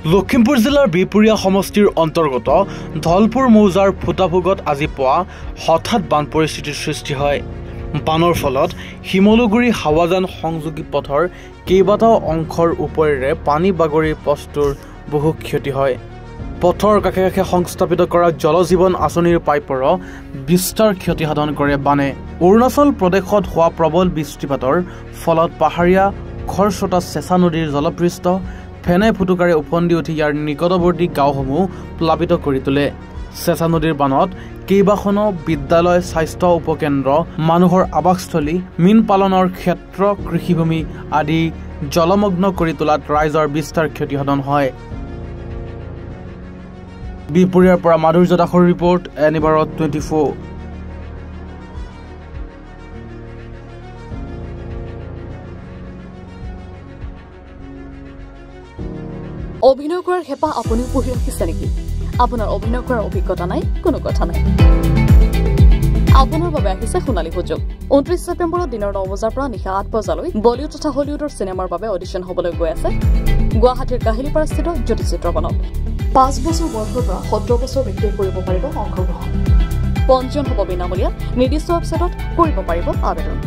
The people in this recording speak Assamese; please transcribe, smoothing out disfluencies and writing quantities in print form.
লখিমপুৰ জিলাৰ বিপুৰীয়া সমষ্টিৰ অন্তৰ্গত ধলপুৰ মৌজাৰ ফুটাভোগত আজি পুৱা হঠাৎ বান পৰিস্থিতিৰ সৃষ্টি হয়। বানৰ ফলত শিমলুগুৰি হাৱাজান সংযোগী পথৰ কেইবাটাও অংশৰ ওপৰেৰে পানী বাগৰি পথটোৰ বহু ক্ষতি হয়। পথৰ কাষে কাষে সংস্থাপিত কৰা জলজীৱন আঁচনিৰ পাইপৰো বিস্তাৰ ক্ষতিসাধন কৰে বানে। অৰুণাচল প্ৰদেশত হোৱা প্ৰবল বৃষ্টিপাতৰ ফলত পাহাৰীয়া খৰছটা চেঁচা নদীৰ জলপৃষ্ঠ ফেনে ফুটুকাৰে ওফন্দি উঠি ইয়াৰ নিকটৱৰ্তী গাঁওসমূহ প্লাবিত কৰি তোলে। চেঁচা নদীৰ বানত কেইবাখনো বিদ্যালয়, স্বাস্থ্য উপকেন্দ্ৰ, মানুহৰ আৱাসস্থলী, মীন পালনৰ ক্ষেত্ৰ, কৃষিভূমি আদি জলমগ্ন কৰি তোলাত ৰাইজৰ বিস্তাৰ ক্ষতিসাধন হয়। বিপুৰীয়াৰ পৰা মাধুৰ্য দাসৰ ৰিপৰ্ট, এনি ভাৰত 24। অভিনয় কৰাৰ হেঁপাহ আপুনিও পুহি ৰাখিছে নেকি? আপোনাৰ অভিনয় কৰাৰ অভিজ্ঞতা নাই? কোনো কথা নাই। আপোনাৰ বাবে আহিছে সোণালী সুযোগ। 29 ছেপ্টেম্বৰত দিনৰ 9 বজাৰ পৰা নিশা 8 বজালৈ বলিউড তথা হলিউডৰ চিনেমাৰ বাবে অডিশ্যন হ'বলৈ গৈ আছে গুৱাহাটীৰ কাহিলীপাৰাস্থিত জ্যোতি চিত্ৰবনত। 5 বছৰ বয়সৰ পৰা 17 বছৰ ব্যক্তিয়ে কৰিব পাৰিব অংশগ্ৰহণ। পঞ্জীয়ন হ'ব বিনামূলীয়া। নিৰ্দিষ্ট ৱেবছাইটত কৰিব পাৰিব আবেদন।